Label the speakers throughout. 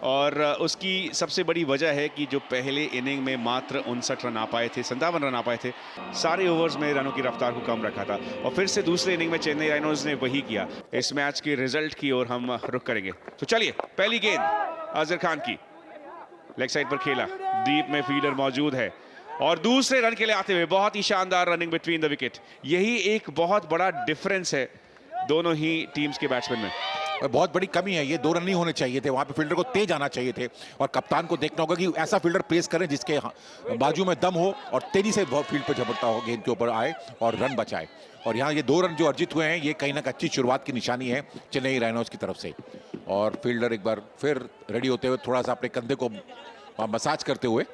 Speaker 1: और उसकी सबसे बड़ी वजह है कि जो पहले इनिंग में मात्र 59 रन आ पाए थे, 57 रन आ पाए थे, सारे ओवर्स में रनों की रफ्तार को कम रखा था और फिर से दूसरे इनिंग में चेन्नई राइनोज ने वही किया। इस मैच के रिजल्ट की ओर हम रुख करेंगे। तो चलिए, पहली गेंद अजहर खान की, लेग साइड पर खेला, डीप में फील्डर मौजूद है और दूसरे रन के लिए आते हुए बहुत ही शानदार रनिंग बिटवीन द विकेट। यही एक बहुत बड़ा डिफरेंस है दोनों ही टीम्स के बैट्समैन में।
Speaker 2: बहुत बड़ी कमी है, ये 2 रन नहीं होने चाहिए थे, वहां पे फील्डर को तेज आना चाहिए थे और कप्तान को देखना होगा कि ऐसा फील्डर प्लेस करें जिसके बाजू में दम हो और तेजी से फील्ड पर झपटता हो, गेंद के ऊपर आए और रन बचाए। और यहाँ ये 2 रन जो अर्जित हुए हैं, ये कहीं ना कहीं अच्छी शुरुआत की निशानी है चेन्नई राइनोज की तरफ से। और फील्डर एक बार फिर रेडी होते हुए थोड़ा सा अपने कंधे को मसाज करते हुए,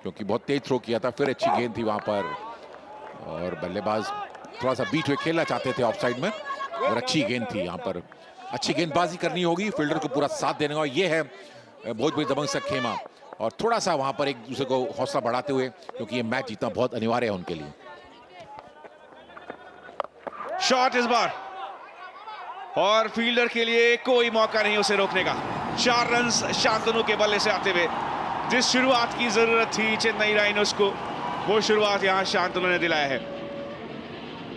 Speaker 2: क्योंकि बहुत तेज थ्रो किया था, फिर अच्छी गेंद थी वहां पर और बल्लेबाज थोड़ा सा बीच में खेलना चाहते थे ऑफ साइड में और अच्छी गेंद थी। यहाँ पर अच्छी गेंदबाजी करनी होगी, फील्डर को पूरा साथ देने का। ये है बहुत बड़ी दबंग सा खेमा और थोड़ा सा वहां पर एक दूसरे को हौसला बढ़ाते हुए, क्योंकि ये मैच जीतना बहुत अनिवार्य है उनके लिए।
Speaker 1: शॉट इस बार और फील्डर के लिए कोई मौका नहीं उसे रोकने का। 4 रन शांतनु के बल्ले से आते हुए जिस शुरुआत की जरूरत थी चेन्नई राइनोज को, वो शुरुआत यहां शांतनु ने दिलाया है।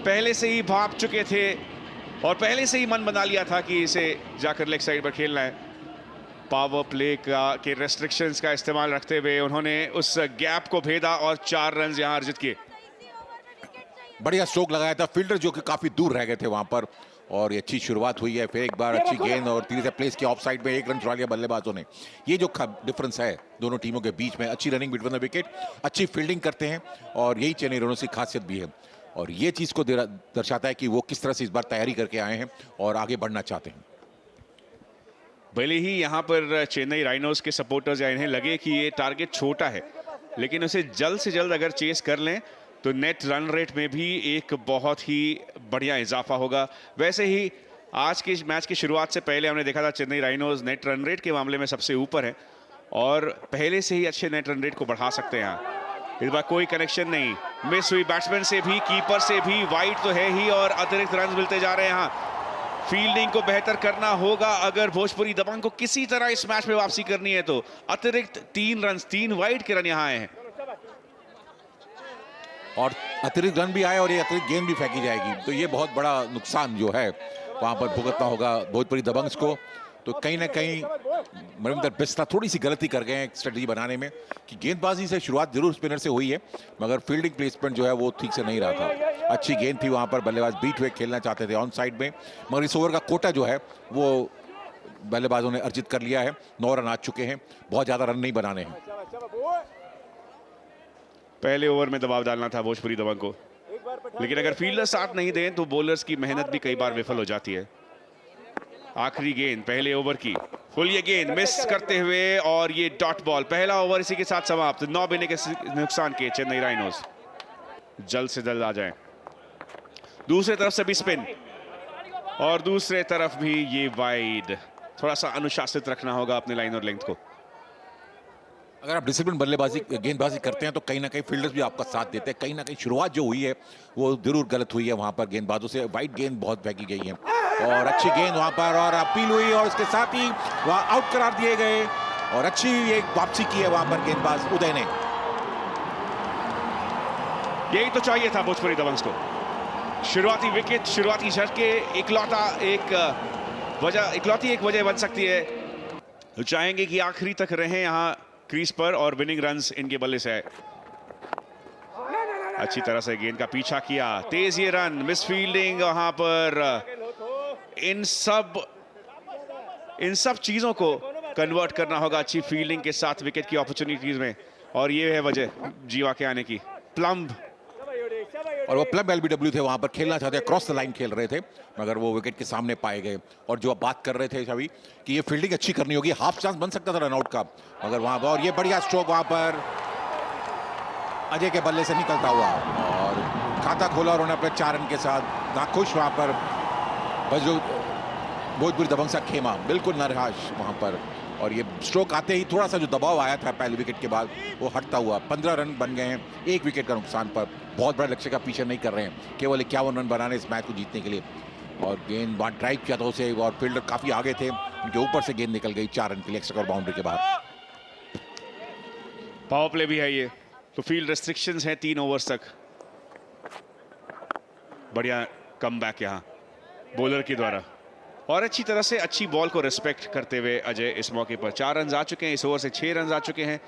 Speaker 1: पहले से ही भाप चुके थे और पहले से ही मन बना लिया था कि इसे जाकर लेग साइड पर खेलना है। पावर प्ले के रेस्ट्रिक्शंस का इस्तेमाल रखते हुए उन्होंने उस गैप को भेदा और 4 रन यहां अर्जित किए।
Speaker 2: बढ़िया स्ट्रोक लगाया था फील्डर, जो कि काफी दूर रह गए थे वहां पर, और ये अच्छी शुरुआत हुई है। फिर एक बार अच्छी गेंद और धीरे से प्लेस किया ऑफ साइड में, 1 रन चुरा लिया बल्लेबाजों ने। ये जो डिफरेंस है दोनों टीमों के बीच में, अच्छी रनिंग बिटवीन द विकेट, अच्छी फील्डिंग करते हैं और यही चेन्नई राइनोज की खासियत भी है। और ये चीज को दर्शाता है कि वो किस तरह से इस बार तैयारी करके आए हैं और आगे बढ़ना चाहते हैं।
Speaker 1: भले ही यहां पर चेन्नई राइनोज के सपोर्टर्स या इन्हें लगे कि ये टारगेट छोटा है, लेकिन उसे जल्द से जल्द अगर चेस कर लें तो नेट रन रेट में भी एक बहुत ही बढ़िया इजाफा होगा। वैसे ही आज के मैच की शुरुआत से पहले हमने देखा था Chennai rhinos net run rate के मामले में सबसे ऊपर है और पहले से ही अच्छे नेट रन रेट को बढ़ा सकते हैं। यहाँ इस बार कोई कनेक्शन नहीं, मिस हुई बैट्समैन से भी, कीपर से भी, वाइड तो है ही और अतिरिक्त रन मिलते जा रहे हैं। यहाँ फील्डिंग को बेहतर करना होगा अगर भोजपुरी दबंग को किसी तरह इस मैच में वापसी करनी है तो। अतिरिक्त 3 रन, 3 वाइड के रन यहाँ आए हैं
Speaker 2: और अतिरिक्त रन भी आए और ये अतिरिक्त गेंद भी फेंकी जाएगी, तो ये बहुत बड़ा नुकसान जो है वहां पर भुगतना होगा भोजपुरी दबंग्स को। तो कहीं ना कहीं मरिंदर बिस्ला थोड़ी सी गलती कर गए हैं स्ट्रेटजी बनाने में, कि गेंदबाजी से शुरुआत जरूर स्पिनर से हुई है मगर फील्डिंग प्लेसमेंट जो है वो ठीक से नहीं रहा था। अच्छी गेंद थी वहां पर, बल्लेबाज बीट वे खेलना चाहते थे ऑन साइड में, मगर इस ओवर का कोटा जो है वो बल्लेबाजों ने अर्जित कर लिया है। 9 रन आ चुके हैं, बहुत ज्यादा रन नहीं बनाने हैं।
Speaker 1: पहले ओवर में दबाव डालना था भोजपुरी दबंग को, लेकिन अगर फील्डर साथ नहीं दें तो बॉलर्स की मेहनत भी कई बार विफल हो जाती है। आखिरी गेंद पहले ओवर की, फुल ये गेंद मिस करते हुए और ये डॉट बॉल। पहला ओवर इसी के साथ समाप्त। 9 बिने के नुकसान के चेन्नई राइनोज जल्द से जल्द आ जाएं। दूसरी तरफ से भी स्पिन और दूसरे तरफ भी ये वाइड। थोड़ा सा अनुशासित रखना होगा अपने लाइन और लेंथ को।
Speaker 2: अगर आप डिसिप्लिन बल्लेबाजी गेंदबाजी करते हैं तो कहीं ना कहीं फील्डर्स भी आपका साथ देते हैं। कहीं ना कहीं शुरुआत जो हुई है वो जरूर गलत हुई है वहां पर, गेंदबाजों से वाइड गेंद बहुत फेंकी गई है और अच्छी गेंद वहां पर और अपील हुई और उसके साथ ही वहां आउट करार दिए गए और अच्छी एक वापसी की है वहां पर गेंदबाज उदय ने।
Speaker 1: यही तो चाहिए था भोजपुरी दबंग्स को। शुरुआती विकेट, शुरुआती झटके, इकलौती एक वजह बन सकती है। तो चाहेंगे कि आखिरी तक रहे यहाँ क्रीज पर और विनिंग रन्स इनके बल्ले से आए। अच्छी तरह से गेंद का पीछा किया, तेज ये रन, मिस फील्डिंग वहां पर। इन सब चीजों को कन्वर्ट करना होगा अच्छी फील्डिंग के साथ विकेट की अपॉर्चुनिटीज में, और ये है वजह जीवा के आने की। प्लम्ब,
Speaker 2: और वो प्लम्ब एलबीडब्ल्यू थे, वहां पर खेलना चाहते, क्रॉस द लाइन खेल रहे थे मगर वो विकेट के सामने पाए गए। और जो आप बात कर रहे थे छवि कि ये फील्डिंग अच्छी करनी होगी, हाफ चांस बन सकता था रनआउट का, मगर वहां पर, और ये बढ़िया स्ट्रोक वहां पर अजय के बल्ले से निकलता हुआ और खाता खोला उन्होंने अपने 4 रन के साथ। नाखुश वहां पर भोजपुरी दबंग सा खेमा, बिल्कुल नरहाश वहां पर, और ये स्ट्रोक आते ही थोड़ा सा जो दबाव आया था पहले विकेट के बाद वो हटता हुआ 15 रन बन गए हैं 1 विकेट का नुकसान पर। बहुत बड़े लक्ष्य का पीछे नहीं कर रहे हैं, केवल 51 रन बनाने इस मैच को जीतने के लिए। और गेंद वहाँ ड्राइव किया था उसे और फील्डर काफी आगे थे, उनके ऊपर से गेंद निकल गई 4 रन के लिए एक्स्ट्रा बाउंड्री के बाद।
Speaker 1: पावर प्ले भी है ये, तो फील्ड रेस्ट्रिक्शंस हैं 3 ओवर्स तक। बढ़िया कमबैक यहाँ बॉलर के द्वारा और अच्छी तरह से अच्छी बॉल को रिस्पेक्ट करते हुए अजय इस मौके पर 4 रन आ चुके हैं, इस ओवर से 6 रन आ चुके हैं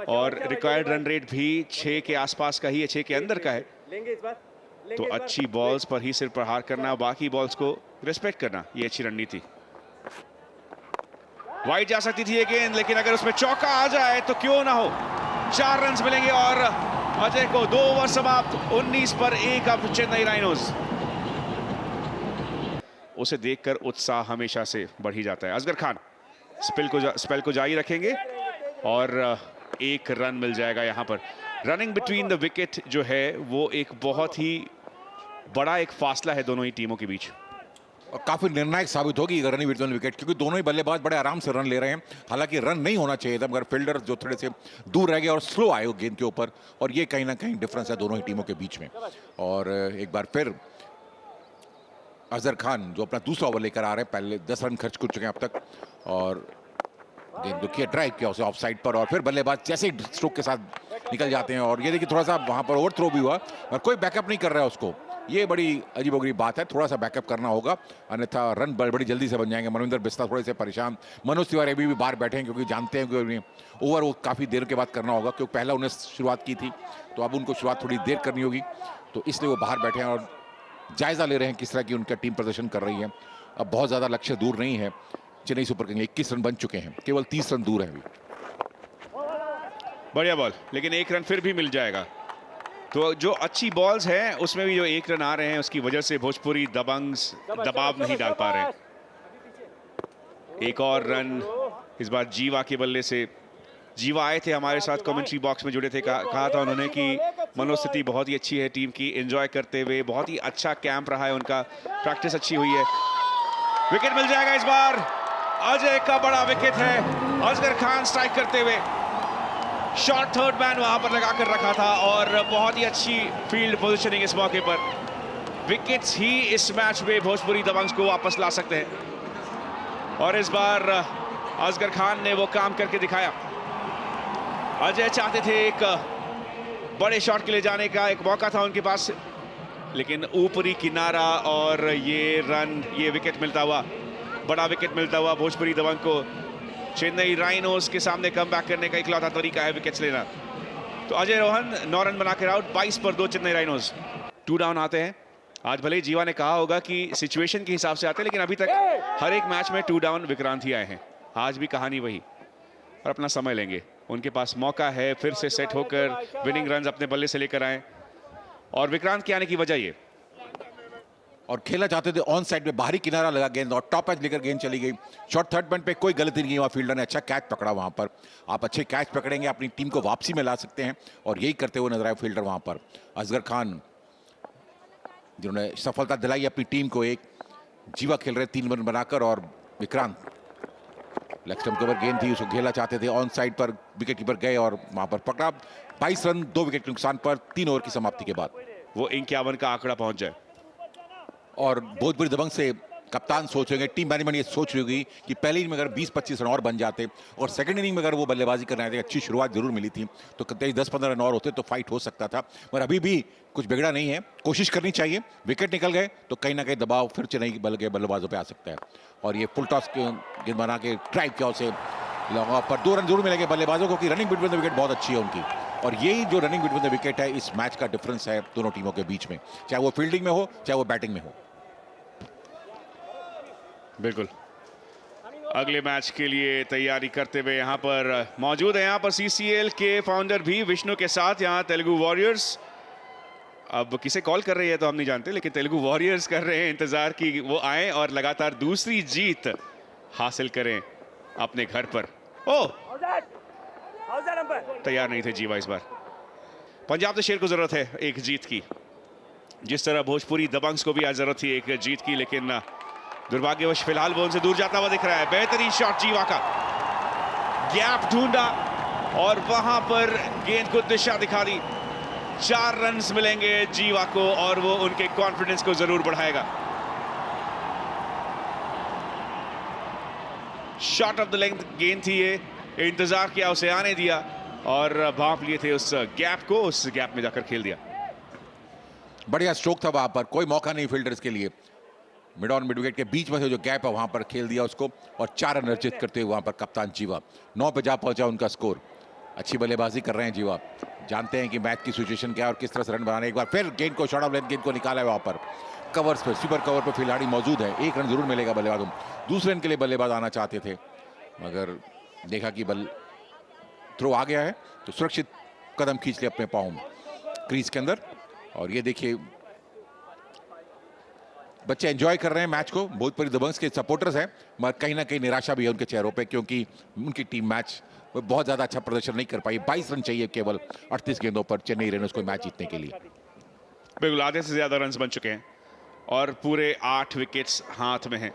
Speaker 1: और रिक्वायर्ड रन रेट भी 6 के आसपास का ही है, 6 के अंदर का है। तो अच्छी बॉल्स पर ही सिर प्रहार करना, बाकी बॉल्स को रिस्पेक्ट करना, ये अच्छी रणनीति। वाइड जा सकती थी ये गेंद, लेकिन अगर उसमें चौका आ जाए तो क्यों ना हो। 4 रन मिलेंगे और अजय को 2 ओवर समाप्त, 19 पर 1 अब चेन्नई राइनोज। उसे देखकर उत्साह हमेशा से बढ़ ही जाता है। असगर खान स्पेल को जारी रखेंगे और 1 रन मिल जाएगा यहां पर। रनिंग बिटवीन द विकेट जो है वो एक बहुत ही बड़ा एक फासला है दोनों ही टीमों के बीच
Speaker 2: और काफी निर्णायक साबित होगी रनिंग बिटवीन विकेट, क्योंकि दोनों ही बल्लेबाज बड़े आराम से रन ले रहे हैं। हालांकि रन नहीं होना चाहिए था, मगर फील्डर जो थोड़े से दूर रह गए और स्लो आए गेंद के ऊपर, और ये कहीं ना कहीं डिफरेंस है दोनों ही टीमों के बीच में। और एक बार फिर अजहर खान जो अपना दूसरा ओवर लेकर आ रहे हैं, पहले 10 रन खर्च कर चुके हैं अब तक, और गेंद को किया ड्राइव किया उसे ऑफ साइड पर, और फिर बल्लेबाज जैसे ही स्ट्रोक के साथ निकल जाते हैं। और ये देखिए थोड़ा सा वहां पर ओवर थ्रो भी हुआ और कोई बैकअप नहीं कर रहा है उसको, ये बड़ी अजीबोगरीब बात है। थोड़ा सा बैकअप करना होगा, अन्यथा रन बड़ी जल्दी से बन जाएंगे। मनविंदर बिस्ला थोड़े से परेशान, मनोज तिवारी अभी भी बाहर बैठे हैं, क्योंकि जानते हैं कि ओवर वो काफ़ी देर के बाद करना होगा, क्योंकि पहला उन्हें शुरुआत की थी, तो अब उनको शुरुआत थोड़ी देर करनी होगी, तो इसलिए वो बाहर बैठे हैं और जायजा ले रहे हैं किस तरह की उनका टीम प्रदर्शन कर रही है। अब बहुत ज़्यादा लक्ष्य दूर नहीं है, चेन्नई सुपर किंग्स 21 रन बन चुके हैं, केवल 30 रन दूर है अभी।
Speaker 1: बढ़िया बॉल, लेकिन 1 रन फिर भी मिल जाएगा। तो जो अच्छी बॉल्स हैं उसमें भी जो 1 रन आ रहे हैं, उसकी वजह से भोजपुरी दबंग्स दबाव नहीं डाल पा रहे हैं। एक और रन इस बार जीवा के बल्ले से। जीवा आए थे हमारे साथ, कमेंट्री बॉक्स में जुड़े थे, कहा था उन्होंने कि मनोस्थिति बहुत ही अच्छी है टीम की, एंजॉय करते हुए, बहुत ही अच्छा कैंप रहा है उनका, प्रैक्टिस अच्छी हुई है। विकेट मिल जाएगा इस बार, अजय का बड़ा विकेट है। असगर खान स्ट्राइक करते हुए, शॉर्ट थर्ड मैन वहां पर लगाकर रखा था और बहुत ही अच्छी फील्ड पोजीशनिंग इस मौके पर। विकेट्स ही इस मैच में भोजपुरी दबंग्स को वापस ला सकते हैं और इस बार असगर खान ने वो काम करके दिखाया। अजय चाहते थे एक बड़े शॉट के लिए जाने का, एक मौका था उनके पास, लेकिन ऊपरी किनारा और ये रन, ये विकेट मिलता हुआ, बड़ा विकेट मिलता हुआ भोजपुरी दबंग को। चेन्नई राइनोज के सामने कमबैक करने का इकलौता तरीका है विकेट्स लेना। तो अजय रोहन 9 रन बनाकर आउट, 22 पर 2 चेन्नई राइनोज। 2 डाउन आते हैं। आज भले ही जीवा ने कहा होगा कि सिचुएशन के हिसाब से आते हैं, लेकिन अभी तक हर एक मैच में 2 डाउन विक्रांत ही आए हैं। आज भी कहानी वही, और अपना समय लेंगे, उनके पास मौका है फिर से सेट होकर विनिंग रन अपने बल्ले से लेकर आए। और विक्रांत के आने की वजह ये,
Speaker 2: और खेलना चाहते थे ऑन साइड में, बाहरी किनारा लगा गेंद और टॉप एज लेकर गेंद चली गई। शॉर्ट थर्ड मैन पे कोई गलती नहीं हुआ, फील्डर ने अच्छा कैच पकड़ा वहां पर। आप अच्छे कैच पकड़ेंगे, अपनी टीम को वापसी में ला सकते हैं, और यही करते हुए नजर आए फील्डर वहां पर। असगर खान जिन्होंने सफलता दिलाई अपनी टीम को, एक जीवा खेल रहे 3 रन बनाकर, और विक्रांत लेग स्टंप कवर गेंद थी, उसको खेलना चाहते थे ऑन साइड पर, विकेट कीपर गए और वहां पर पकड़ा। 22 रन 2 विकेट के नुकसान पर 3 ओवर की समाप्ति के बाद
Speaker 1: वो 51 का आंकड़ा पहुंच जाए।
Speaker 2: और भोजपुरी दबंग से कप्तान सोच रहे, टीम मैनेजमेंट ये सोच रही होगी कि पहली इनिंग में अगर 20-25 रन और बन जाते और सेकंड इनिंग में अगर वो बल्लेबाजी करना है, अच्छी शुरुआत जरूर मिली थी, तो कहीं 10-15 रन और होते तो फाइट हो सकता था। मगर अभी भी कुछ बिगड़ा नहीं है, कोशिश करनी चाहिए। विकेट निकल गए तो कहीं ना कहीं दबाव फिर चेन्नई के बल्लेबाजों पर आ सकता है। और ये फुल टॉस गेंद बना के ड्राइव किया उसे, पर 2 रन जरूर मिलेंगे बल्लेबाजों को, कि रनिंग बिटवीन द विकेट बहुत अच्छी है उनकी। और यही जो रनिंग बिटवीन द विकेट है, इस मैच का डिफरेंस है दोनों टीमों के बीच में, चाहे वो फील्डिंग में हो चाहे वो बैटिंग में हो।
Speaker 1: बिल्कुल, अगले मैच के लिए तैयारी करते हुए यहाँ पर मौजूद है, यहाँ पर CCL के फाउंडर भी विष्णु के साथ, यहाँ तेलुगु वॉरियर्स। अब किसे कॉल कर रही है तो हम नहीं जानते, लेकिन तेलुगु वॉरियर्स कर रहे हैं इंतजार कि वो आए और लगातार दूसरी जीत हासिल करें अपने घर पर। ओ, तैयार नहीं थे जीवा इस बार। पंजाब शेर को जरूरत है एक जीत की, जिस तरह भोजपुरी दबंग्स को भी आज जरूरत थी एक जीत की, लेकिन दुर्भाग्यवश फिलहाल वो उनसे दूर जाता हुआ दिख रहा है। बेहतरीन शॉट जीवा का, गैप ढूंढा और वहां पर गेंद को दिशा दिखा दी। 4 रन मिलेंगे जीवा को और वो उनके कॉन्फिडेंस को जरूर बढ़ाएगा। शॉट ऑफ द लेंथ गेंद थी ये, इंतजार किया, उसे आने दिया और भाप लिए थे उस गैप को, उस गैप में जाकर खेल दिया।
Speaker 2: बढ़िया स्ट्रोक था वहां पर, कोई मौका नहीं फील्डर्स के लिए। मिड ऑन मिड विकेट के बीच में से जो गैप है वहां पर खेल दिया उसको और 4 रन अर्जित करते हुए वहां पर कप्तान जीवा 9 पे जा पहुंचा उनका स्कोर। अच्छी बल्लेबाजी कर रहे हैं जीवा, जानते हैं कि मैच की सिचुएशन क्या है और किस तरह से रन बनाने। एक बार फिर गेंद को, शॉट ऑफ लेंथ गेंद को निकाला है वहां पर, कवर्स पे, स्वीपर कवर पे खिलाड़ी मौजूद है। 1 रन जरूर मिलेगा बल्लेबाज को। दूसरे रन के लिए बल्लेबाज आना चाहते थे मगर देखा कि बल थ्रो आ गया है तो सुरक्षित कदम खींच ले अपने पाँव में क्रीज के अंदर। और ये देखिए बच्चे एंजॉय कर रहे हैं मैच को। भोजपुरी दबंग्स के सपोर्टर्स हैं मगर कहीं ना कहीं निराशा भी है उनके चेहरों पे, क्योंकि उनकी टीम मैच बहुत ज्यादा अच्छा प्रदर्शन नहीं कर पाई। 22 रन चाहिए केवल 38 गेंदों पर चेन्नई रेनर्स को मैच जीतने के लिए।
Speaker 1: बिल्कुल आधे से ज्यादा रन बन चुके हैं और पूरे 8 विकेट्स हाथ में हैं।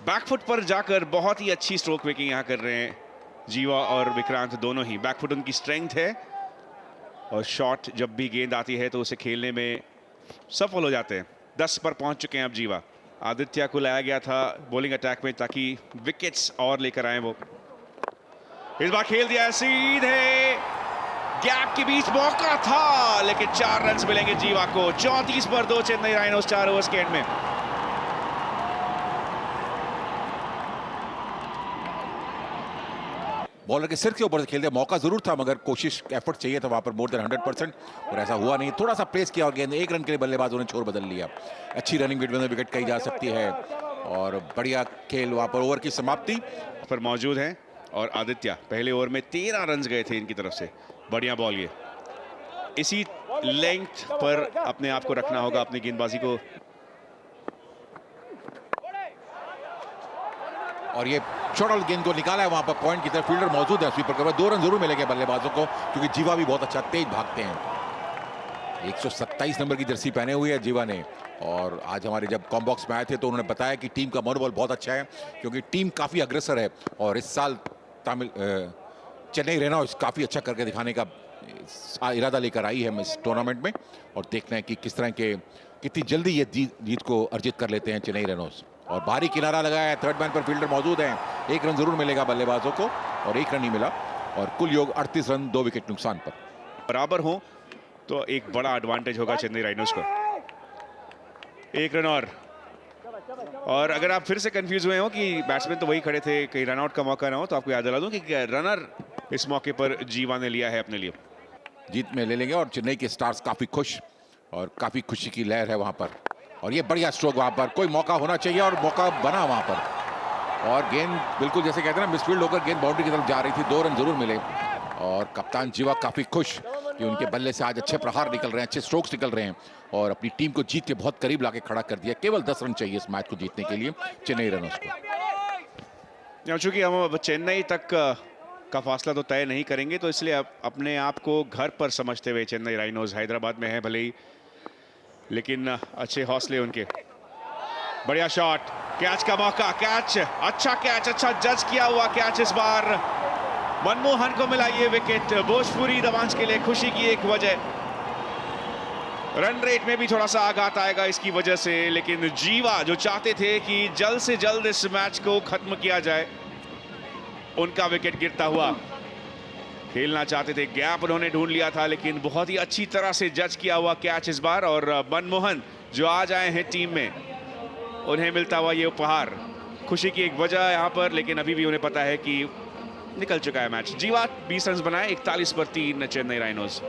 Speaker 1: बैकफुट पर जाकर बहुत ही अच्छी स्ट्रोक मेकिंग यहां कर रहे हैं जीवा और विक्रांत दोनों ही। बैकफुट उनकी स्ट्रेंथ है और शॉट जब भी गेंद आती है तो उसे खेलने में सफल हो जाते हैं। 10 पर पहुंच चुके हैं अब जीवा। आदित्य को लाया गया था बॉलिंग अटैक में ताकि विकेट्स और लेकर आए वो। इस बार खेल दिया सीधे गैप के बीच, मौका था लेकिन 4 रन मिलेंगे जीवा को। 34 पर 2 चेन्नई राइनोस 4 ओवर्स के एंड में।
Speaker 2: बॉलर के सिर के ऊपर से खेल दिया, मौका जरूर था मगर कोशिश एफर्ट चाहिए था वहां पर मोर देन 100% और ऐसा हुआ नहीं। थोड़ा सा प्लेस किया और गेंद 1 रन के लिए बल्लेबाजों ने छोर बदल लिया। अच्छी रनिंग विकेट कही जा सकती है और बढ़िया खेल वहां पर। ओवर की समाप्ति
Speaker 1: पर मौजूद है और आदित्य पहले ओवर में 13 रन गए थे इनकी तरफ से। बढ़िया बॉल ये, इसी लेंथ पर अपने आप को रखना होगा, अपनी गेंदबाजी को।
Speaker 2: और ये शॉट ऑफ गेंद को निकाला है वहां पर पॉइंट की तरफ, फील्डर मौजूद है स्वीपर के। 2 रन जरूर मिलेंगे बल्लेबाजों को क्योंकि जीवा भी बहुत अच्छा तेज भागते हैं। 127 नंबर की जर्सी पहने हुई है जीवा ने। और आज हमारे जब कॉम्बॉक्स में आए थे तो उन्होंने बताया कि टीम का मनोबल बहुत अच्छा है क्योंकि टीम काफी अग्रसर है और इस साल चेन्नई रेनॉल्ड्स काफी अच्छा करके दिखाने का इरादा लेकर आई है इस टूर्नामेंट में। और देखना है कि किस तरह के कितनी जल्दी ये जीत को अर्जित कर लेते हैं चेन्नई रेनॉल्ड्स। और भारी किनारा लगाया है, थर्ड मैन पर फील्डर मौजूद हैं। 1 रन जरूर मिलेगा बल्लेबाजों को और 1 रन नहीं मिला और कुल योग 38 रन 2 विकेट नुकसान पर।
Speaker 1: बराबर हो तो एक बड़ा एडवांटेज होगा चेन्नई राइनोस को। 1 रन और अगर आप फिर से कंफ्यूज हुए हो कि बैट्समैन तो वही खड़े थे, कहीं रन आउट का मौका ना हो, तो आपको याद दिला दूं कि रनर इस मौके पर जीवा ने लिया है अपने लिए।
Speaker 2: जीत में ले लेंगे और चेन्नई के स्टार्स काफी खुश और काफी खुशी की लहर है वहां पर। और ये बढ़िया स्ट्रोक वहां पर, कोई मौका होना चाहिए और मौका बना वहां पर। और गेंद बिल्कुल जैसे कहते हैं ना मिसफील्ड होकर गेंद बाउंड्री की तरफ जा रही थी। 2 रन जरूर मिले और कप्तान जीवा काफी खुश कि उनके बल्ले से आज अच्छे प्रहार निकल रहे हैं, अच्छे स्ट्रोक्स निकल रहे हैं और अपनी टीम को जीत के बहुत करीब लाके खड़ा कर दिया। केवल 10 रन चाहिए इस मैच को जीतने के लिए चेन्नई रनर्स को।
Speaker 1: चूंकि हम अब चेन्नई तक का फासला तो तय नहीं करेंगे तो इसलिए अपने आप को घर पर समझते हुए चेन्नई राइनोस हैदराबाद में है भले ही, लेकिन अच्छे हौसले उनके। बढ़िया शॉट, कैच का मौका, कैच, अच्छा कैच, अच्छा जज किया हुआ कैच इस बार मनमोहन को मिला ये विकेट। भोजपुरी दबंग्स के लिए खुशी की एक वजह। रन रेट में भी थोड़ा सा आघात आएगा इसकी वजह से, लेकिन जीवा जो चाहते थे कि जल्द से जल्द इस मैच को खत्म किया जाए, उनका विकेट गिरता हुआ। खेलना चाहते थे, गैप उन्होंने ढूंढ लिया था, लेकिन बहुत ही अच्छी तरह से जज किया हुआ कैच इस बार। और मनमोहन जो आज आए हैं टीम में, उन्हें मिलता हुआ ये उपहार। खुशी की एक वजह यहां पर, लेकिन अभी भी उन्हें पता है कि निकल चुका है मैच। जीवा 20 रन बनाए, 41 पर 3 चेन्नई राइनोस।